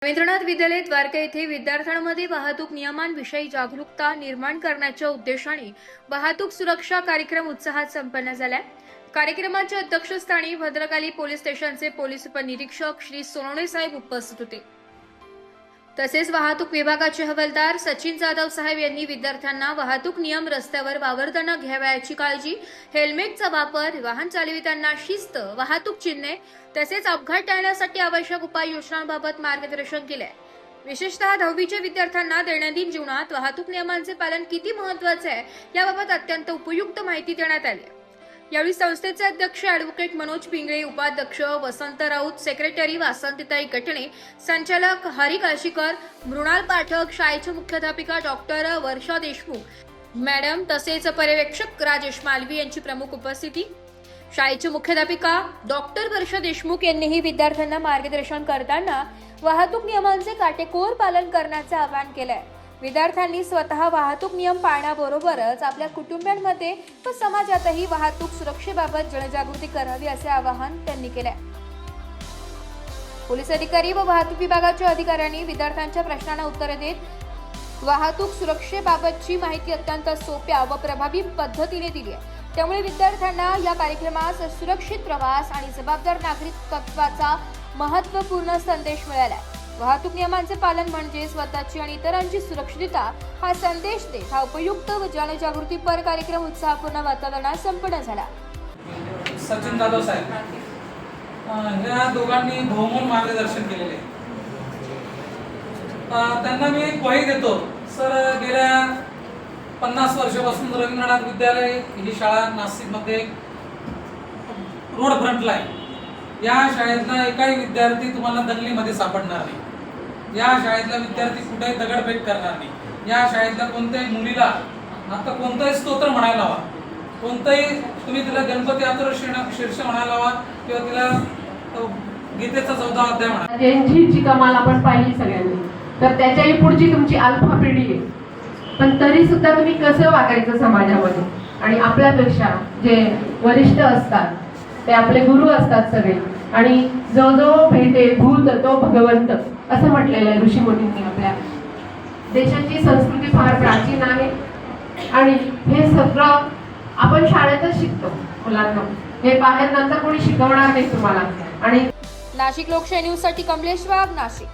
रवींद्रनाथ विद्यालय द्वारका येथे विद्यार्थ्यांमध्ये वाहतूक नियमांविषयी जागरूकता निर्माण करण्याच्या उद्देशाने वाहतूक सुरक्षा कार्यक्रम उत्साहात संपन्न झाला। कार्यक्रमाच्या अध्यक्षस्थानी भद्रकाली पोलीस स्टेशनचे पोलीस उपनिरीक्षक श्री सोनवणे साहेब उपस्थित होते। तसेच वाहतूक विभागाचे हवालदार सचिन जाधव साहेब यांनी विद्यार्थ्यांना वाहतूक नियम रस्त्यावर वावरताना घ्यावयाची काळजी, हेल्मेटचा वापर, वाहन चालविताना शिस्त, वाहतूक चिन्हे तसेच अपघात टाळण्यासाठी आवश्यक उपाययोजनांबाबत मार्गदर्शन केले। विशेषतः 10वीच्या विद्यार्थ्यांना दैनंदिन जीवनात वाहतूक नियमांचे पालन किती महत्त्वाचे आहे याबाबत अत्यंत उपयुक्त माहिती देण्यात आली। यावेळी संस्थेचे अध्यक्ष ॲडव्होकेट मनोज पिंगळे, उपाध्यक्ष वसंत राऊत, सेक्रेटरी वासंतीताई गटणे, संचालक हरी काशीकर, मृणाल पाठक, शाळेचे मुख्याध्यापिका डॉक्टर वर्षा देशमुख मॅडम तसेच पर्यवेक्षक राजेश मालवी यांची प्रमुख उपस्थिती। शाळेचे मुख्याध्यापिका डॉक्टर वर्षा देशमुख यांनीही विद्यार्थ्यांना मार्गदर्शन करताना वाहतूक नियमांचे काटेकोर पालन करण्याचे आवाहन केले। विद्यार्थ्यांनी स्वतः वाहतूक नियम पाळण्याबरोबरच आपल्या कुटुंबियांमध्ये व समाजातही वाहतूक सुरक्षेबाबत जनजागृती करावी असे आवाहन त्यांनी केले। पोलीस अधिकारी व वाहतूक विभागाच्या अधिकाऱ्यांनी विद्यार्थ्यांच्या प्रश्नांना उत्तरे देत वाहतूक सुरक्षेबाबतची माहिती अत्यंत सोप्या व प्रभावी पद्धतीने दिली आहे। त्यामुळे विद्यार्थ्यांना या कार्यक्रमास सुरक्षित प्रवास आणि जबाबदार नागरिकत्वाचा महत्त्वपूर्ण संदेश मिळाला। वाहतूक नियमांचे पालन म्हणजे स्वतःची आणि इतरांची सुरक्षितता हा संदेश देत हा उपयुक्त व जनजागृतीपर कार्यक्रम उत्साहपूर्ण वातावरणात संपन्न झाला। सचिन जाधव साहेब या दोघांनी बहुमोल मार्गदर्शन केलेले। त्यांना मी एक वही देतो सर, गेल्या 50 वर्षापासून रवींद्रनाथ विद्यालय ही शाळा नाशिकमध्ये रोड फ्रंटला आहे। या शाळेतला एकही विद्यार्थी तुम्हाला दंगलीमध्ये सापडणार नाही। या शाळेतला विद्यार्थी कुठेही दगडफेक करणार नाही। या शाळेतल्या कोणत्याही मुलीला आता कोणताही स्तोत्र म्हणायला हवा, कोणताही तुम्ही तिला गणपती शीर्ष म्हणायला हवा किंवा तिला गीतेचा 14वा अध्याय म्हणा। जी कमाल आपण पाहिली सगळ्यांनी, तर त्याच्याही पुढची तुमची अल्फा पिढी आहे। पण तरी सुद्धा तुम्ही कसं वागायचं समाजामध्ये, आणि आपल्यापेक्षा जे वरिष्ठ असतात ते आपले गुरु असतात सगळे, आणि जो जो भेटे भूत तो भगवंत असं म्हटलेलं आहे ऋषीमुनींनी। आपल्या देशाची संस्कृती फार प्राचीन आहे आणि हे सगळं आपण शाळेतच शिकतो मुलांना। हे बाहेर नंतर कोणी शिकवणार नाही तुम्हाला। आणि नाशिक लोकशाही न्यूज साठी कमलेश वाघ, नाशिक।